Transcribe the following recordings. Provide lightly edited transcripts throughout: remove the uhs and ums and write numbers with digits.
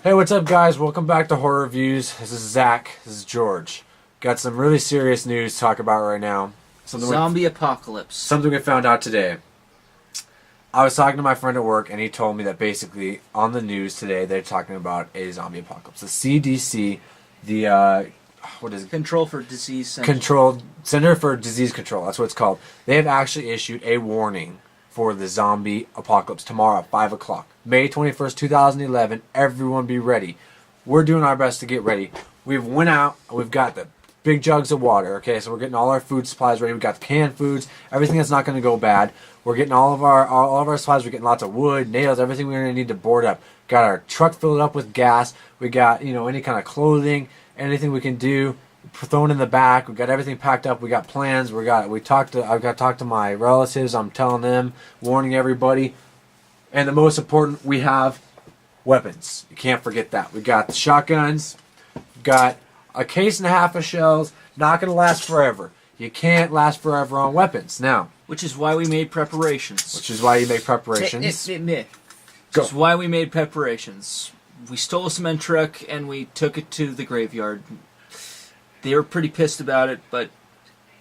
Hey, what's up, guys? Welcome back to Horror Views. This is Zach. This is George. Got some really serious news to talk about right now. Zombie apocalypse. Something we found out today. I was talking to my friend at work, and he told me that basically on the news today they're talking about a zombie apocalypse. The CDC, what is it? Control for Disease Center. Center for Disease Control. That's what it's called. They have actually issued a warning for the zombie apocalypse tomorrow at 5 o'clock. May 21st, 2011. Everyone be ready. We're doing our best to get ready. We've went out. We've got the big jugs of water. Okay, so we're getting all our food supplies ready. We've got the canned foods, everything that's not going to go bad. We're getting all of our supplies. We're getting lots of wood, nails, everything we're going to need to board up. Got our truck filled up with gas. We got, any kind of clothing, anything we can do, thrown in the back. We got everything packed up. We got plans. I've got to talk to my relatives. I'm telling them, warning everybody. And the most important, we have weapons. You can't forget that. We got the shotguns. We got a case and a half of shells. Not going to last forever. You can't last forever on weapons. Now, which is why we made preparations. Which is why you make preparations. Which is why we made preparations. We stole a cement truck and we took it to the graveyard. They were pretty pissed about it, but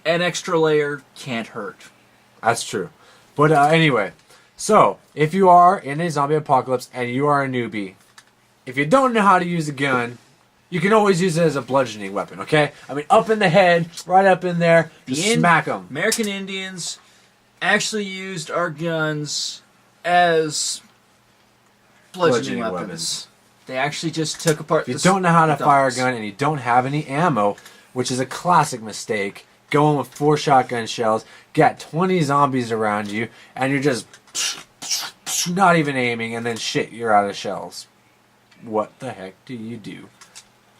an extra layer can't hurt. That's true. But anyway, so if you are in a zombie apocalypse and you are a newbie, if you don't know how to use a gun, you can always use it as a bludgeoning weapon, okay? I mean, up in the head, right up in there, just smack them. American Indians actually used our guns as bludgeoning weapons. They actually just took apart. If you don't know how to fire a gun and you don't have any ammo, which is a classic mistake, going with 4 shotgun shells, got 20 zombies around you, and you're just not even aiming, and then shit, you're out of shells. What the heck do you do?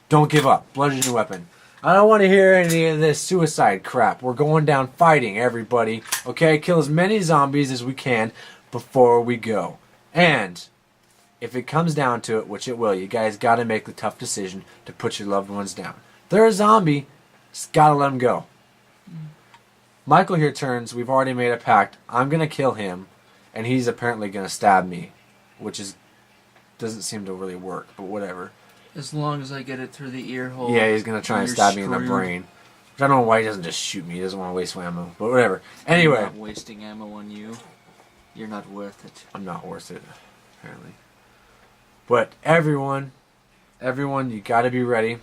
Don't give up. Bludgeoning weapon. I don't want to hear any of this suicide crap. We're going down fighting, everybody. Okay? Kill as many zombies as we can before we go. And if it comes down to it, which it will, you guys got to make the tough decision to put your loved ones down. If they're a zombie, just got to let them go. Michael here turns. We've already made a pact. I'm going to kill him, and he's apparently going to stab me, which doesn't seem to really work, but whatever. As long as I get it through the ear hole. Yeah, he's going to try and stab me in the brain. Which I don't know why he doesn't just shoot me. He doesn't want to waste my ammo. But whatever. Anyway. I'm not wasting ammo on you. You're not worth it. I'm not worth it, apparently. But everyone, you got to be ready.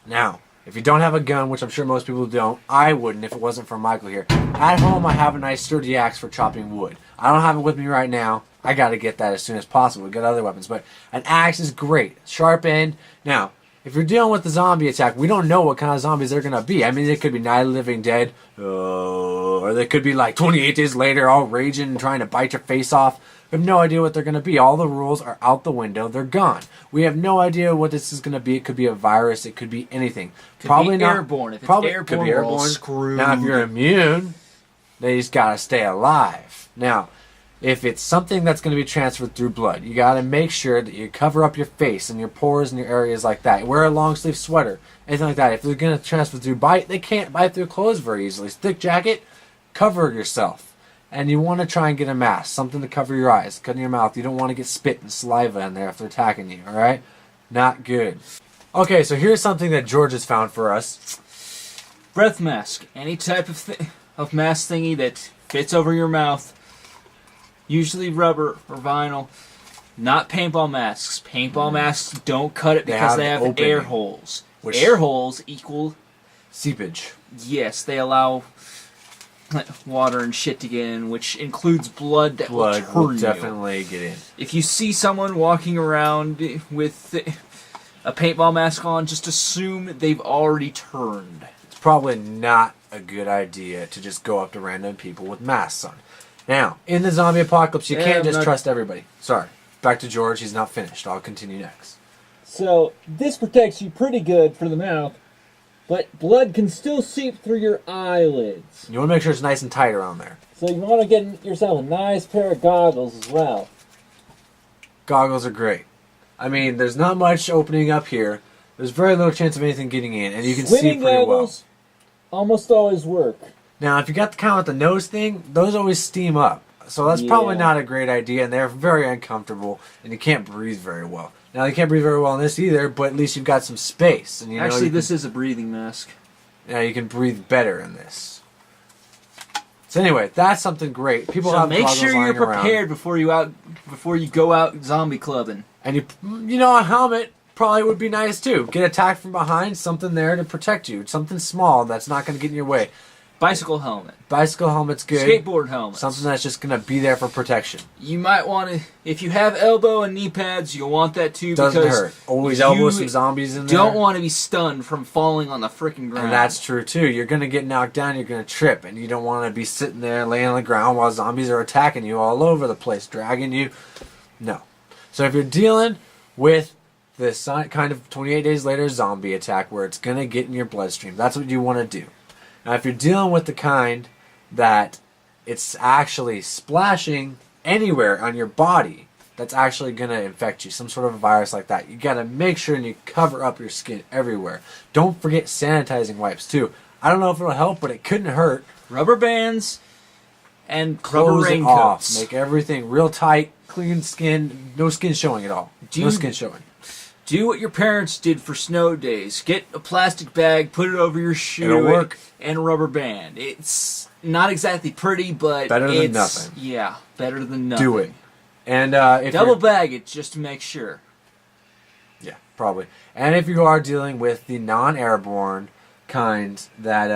Now, if you don't have a gun, which I'm sure most people don't, I wouldn't if it wasn't for Michael here. At home, I have a nice sturdy axe for chopping wood. I don't have it with me right now. I got to get that as soon as possible. We got other weapons, but an axe is great. Sharp end. Now, if you're dealing with the zombie attack, we don't know what kind of zombies they're going to be. I mean, they could be Night of the Living Dead, or they could be like 28 days later, all raging and trying to bite your face off. We have no idea what they're going to be. All the rules are out the window. They're gone. We have no idea what this is going to be. It could be a virus. It could be anything. Probably not airborne. If it's airborne, could be airborne. Screwed. Now, if you're immune, they just got to stay alive. Now, if it's something that's going to be transferred through blood, you got to make sure that you cover up your face and your pores and your areas like that. Wear a long sleeve sweater, anything like that. If they're going to transfer through bite, they can't bite through clothes very easily. Thick jacket, cover yourself. And you want to try and get a mask, something to cover your eyes, cut in your mouth. You don't want to get spit and saliva in there if they're attacking you, all right? Not good. Okay, so here's something that George has found for us. Breath mask. Any type of mask thingy that fits over your mouth. Usually rubber or vinyl. Not paintball masks. Paintball masks don't cut it because they have air holes. Air holes equal seepage. Yes, they allow water and shit to get in, which includes blood that will definitely get in. If you see someone walking around with a paintball mask on, just assume they've already turned. It's probably not a good idea to just go up to random people with masks on. Now, in the zombie apocalypse, you can't just trust everybody. Sorry. Back to George. He's not finished. I'll continue next. So, this protects you pretty good for the mouth, but blood can still seep through your eyelids. You want to make sure it's nice and tight around there. So you want to get yourself a nice pair of goggles as well. Goggles are great. I mean, there's not much opening up here. There's very little chance of anything getting in, and you can see pretty goggles almost always work. Now, if you got the kind with the nose thing, those always steam up. So that's probably not a great idea, and they're very uncomfortable, and you can't breathe very well. Now, you can't breathe very well in this either, but at least you've got some space. And Actually, this is a breathing mask. Yeah, you can breathe better in this. So anyway, that's something great. People So have make goggles sure you're lying around. prepared before you go out zombie clubbing. And a helmet probably would be nice too. Get attacked from behind, something there to protect you. Something small that's not going to get in your way. Bicycle helmet. Bicycle helmet's good. Skateboard helmet. Something that's just going to be there for protection. You might want to, if you have elbow and knee pads, you'll want that too. Doesn't because hurt. Always elbow some zombies in there. Don't want to be stunned from falling on the freaking ground. And that's true too. You're going to get knocked down, you're going to trip, and you don't want to be sitting there laying on the ground while zombies are attacking you all over the place, dragging you. No. So if you're dealing with this kind of 28 days later zombie attack where it's going to get in your bloodstream, that's what you want to do. Now, if you're dealing with the kind that it's actually splashing anywhere on your body, that's actually going to infect you, some sort of a virus like that, you got to make sure and you cover up your skin everywhere. Don't forget sanitizing wipes, too. I don't know if it'll help, but it couldn't hurt. Rubber bands and rubber Close it raincoats. off. Make everything real tight, clean skin, no skin showing at all. No skin showing. Do what your parents did for snow days. Get a plastic bag, put it over your shoe, It'll work. and a rubber band. It's not exactly pretty, but Better than it's, nothing. Yeah, better than nothing. Do it. And if Double you're- bag it just to make sure. Yeah, probably. And if you are dealing with the non-airborne kind that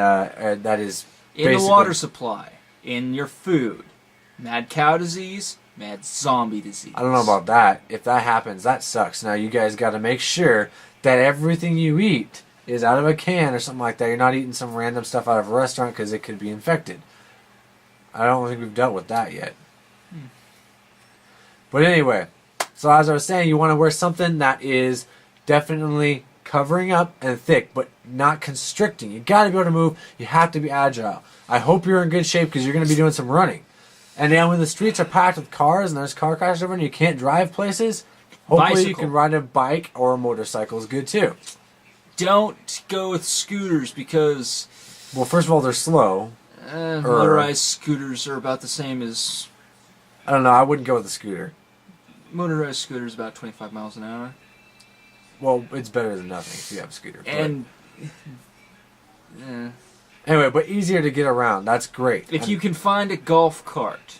is In the basically- water supply, in your food, mad cow disease, mad zombie disease. I don't know about that. If that happens, that sucks. Now you guys got to make sure that everything you eat is out of a can or something like that. You're not eating some random stuff out of a restaurant because it could be infected. I don't think we've dealt with that yet. But anyway, so as I was saying, you want to wear something that is definitely covering up and thick, but not constricting. You got to be able to move. You have to be agile. I hope you're in good shape because you're going to be doing some running. And then when the streets are packed with cars and there's car crashes over and you can't drive places, hopefully you Bicycle. can ride a bike or a motorcycle is good too. Don't go with scooters because Well, first of all, they're slow. motorized scooters are about the same as I don't know. I wouldn't go with a scooter. motorized scooters about 25 miles an hour. Well, it's better than nothing if you have a scooter. but- And anyway, but easier to get around. That's great. if you can find a golf cart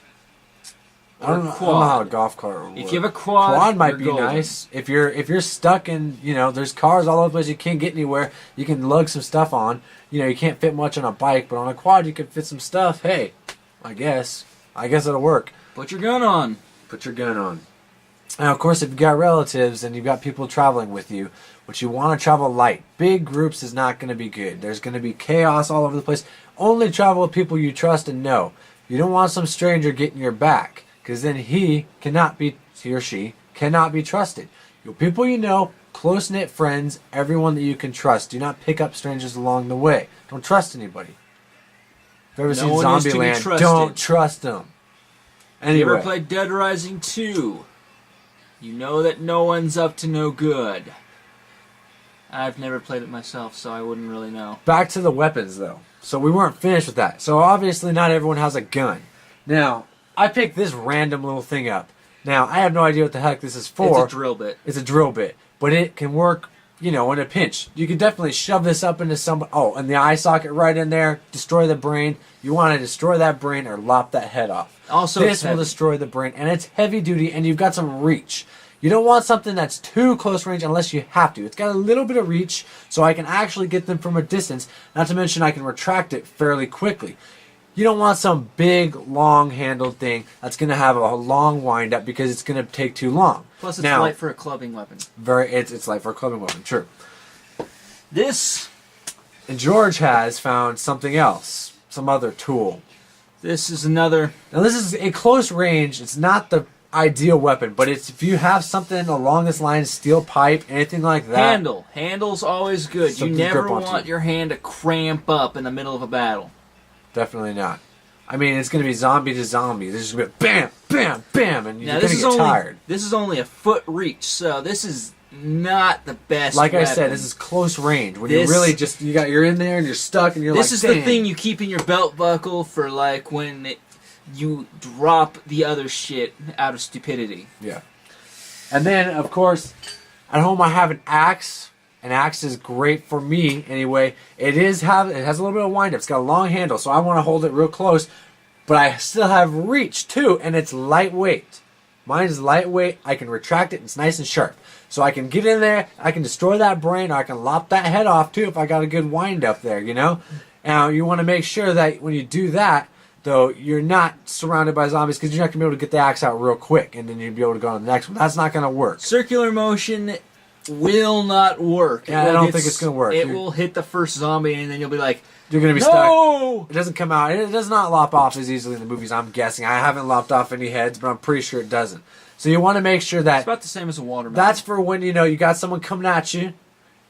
I don't know how a golf cart would work. If you have a quad, might you're be golden. nice. If you're stuck in, there's cars all over the place, you can't get anywhere. You can lug some stuff on. You can't fit much on a bike, but on a quad you can fit some stuff. Hey, I guess it'll work. Put your gun on. Put your gun on. Now, of course, if you've got relatives and you've got people traveling with you, but you want to travel light, big groups is not going to be good. There's going to be chaos all over the place. Only travel with people you trust and know. You don't want some stranger getting your back, because then he or she cannot be trusted. Your people you know, close-knit friends, everyone that you can trust. Do not pick up strangers along the way. Don't trust anybody. If you've ever seen one is to be Zombieland, trusted. don't trust them. Anyway. You ever played Dead Rising 2? You know that no one's up to no good. I've never played it myself, so I wouldn't really know. Back to the weapons, though. So we weren't finished with that. So obviously not everyone has a gun. Now, I picked this random little thing up. Now, I have no idea what the heck this is for. It's a drill bit. It's a drill bit. But it can work, in a pinch. You can definitely shove this up into somebody. Oh, and the eye socket right in there. Destroy the brain. You want to destroy that brain or lop that head off. Also, this it's will heavy. destroy the brain. And it's heavy duty, and you've got some reach. You don't want something that's too close range unless you have to. It's got a little bit of reach, so I can actually get them from a distance. Not to mention I can retract it fairly quickly. You don't want some big, long-handled thing that's going to have a long wind-up because it's going to take too long. Plus, it's Now, light for a clubbing weapon. It's light for a clubbing weapon, true. This And George has found something else, some other tool. is another. Now this is a close range. It's not the ideal weapon, but it's if you have something along this line, steel pipe, anything like that. Handle. Handle's always good. Something You to never grip onto. want your hand to cramp up in the middle of a battle. Definitely not. I mean, it's going to be zombie to zombie. There's just going to be bam, bam, bam, and Now you're going to get tired. This is only a foot reach, so this is not the best. Like I weapon. said, this is close range. When This- you really just you're in there and you're stuck and you're This like, is dang. the thing you keep in your belt buckle for like when you drop the other shit out of stupidity. Yeah. And then, of course, At home, I have an axe. An axe is great for me anyway. It has a little bit of wind up. It's got a long handle, so I want to hold it real close. But I still have reach too, and it's lightweight. Mine is lightweight. I can retract it. It's nice and sharp. So I can get in there. I can destroy that brain, or I can lop that head off too if I got a good wind up there, you know? Now, you want to make sure that when you do that, though, you're not surrounded by zombies because you're not going to be able to get the axe out real quick and then you'll be able to go on to the next one. That's not going to work. Circular motion will not work. Yeah, I don't think it's going to work. It will hit the first zombie and then you'll be like, you're going to be no! stuck. It doesn't come out. It does not lop off as easily in the movies, I'm guessing. I haven't lopped off any heads, but I'm pretty sure it doesn't. So you want to make sure that... It's about the same as a watermelon. That's for when, you know, you got someone coming at you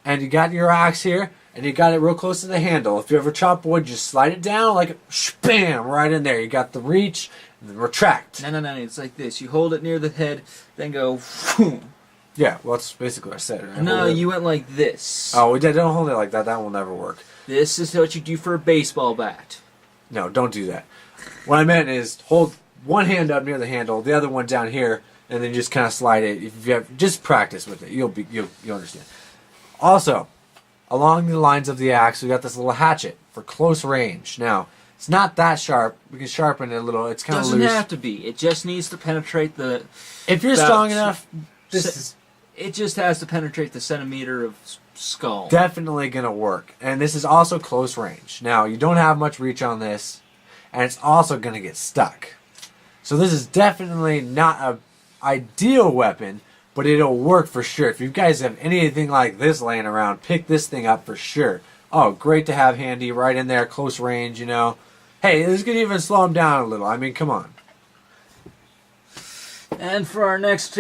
and you got your axe here and you got it real close to the handle. If you ever chop wood, just slide it down like bam, right in there. You got the reach, the retract. No. It's like this. You hold it near the head, then go... Whoom. Yeah, well, that's basically what I said. Right? No, you went like this. Oh, we did. Don't hold it like that. That will never work. This is what you do for a baseball bat. No, don't do that. What I meant is hold one hand up near the handle, the other one down here, and then just kind of slide it. If you have, just practice with it. You'll understand. Also, along the lines of the axe, we got this little hatchet for close range. Now, it's not that sharp. We can sharpen it a little. It's kind of loose. Doesn't have to be. It just needs to penetrate the... If you're strong enough, it just has to penetrate the centimeter of skull. Definitely going to work. And this is also close range. Now, you don't have much reach on this, and it's also going to get stuck. So this is definitely not an ideal weapon, but it'll work for sure. If you guys have anything like this laying around, pick this thing up for sure. Oh, great to have handy right in there, close range, you know. Hey, this could even slow them down a little. I mean, come on. And for our next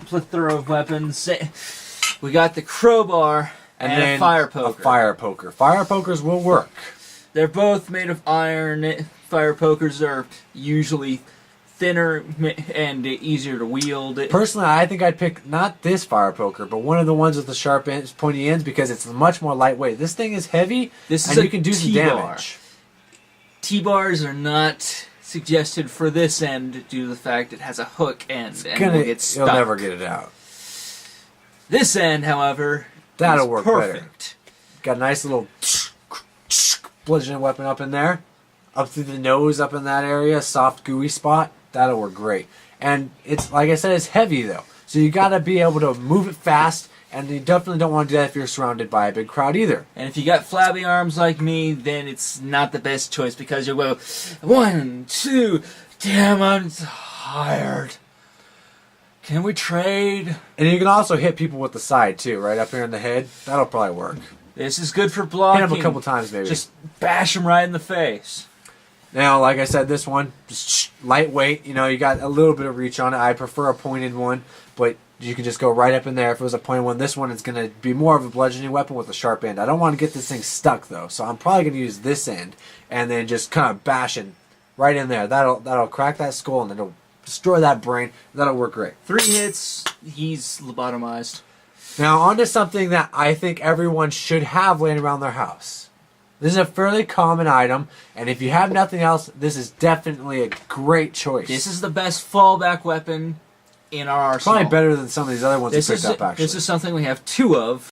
plethora of weapons, we got the crowbar and then a fire poker. A fire poker. Fire pokers will work. They're both made of iron. Fire pokers are usually thinner and easier to wield. Personally, I think I'd pick not this fire poker, but one of the ones with the sharp ends, pointy ends, because it's much more lightweight. This thing is heavy, and you can do some damage. T-bars are not suggested for this end due to the fact it has a hook end and will get stuck. You'll never get it out. This end, however, that'll is work perfect. Better. Got a nice little bludgeoning weapon up in there, up through the nose, up in that area, soft gooey spot. That'll work great. And it's like I said, it's heavy though, so you got to be able to move it fast. And you definitely don't want to do that if you're surrounded by a big crowd either. And if you got flabby arms like me, then it's not the best choice because you'll go, 1, 2, damn, I'm tired. Can we trade? And you can also hit people with the side too, right up here in the head. That'll probably work. This is good for blocking. Hit them a couple times maybe. Just bash them right in the face. Now, like I said, this one, just lightweight. You know, you got a little bit of reach on it. I prefer a pointed one, but you can just go right up in there. If it was a pointed one, this one is going to be more of a bludgeoning weapon with a sharp end. I don't want to get this thing stuck, though, so I'm probably going to use this end and then just kind of bash it right in there. That'll crack that skull and it'll destroy that brain. That'll work great. 3 hits, he's lobotomized. Now, on to something that I think everyone should have laying around their house. This is a fairly common item, and if you have nothing else, this is definitely a great choice. This is the best fallback weapon in our arsenal. Probably better than some of these other ones we picked up, actually. This is something we have 2 of.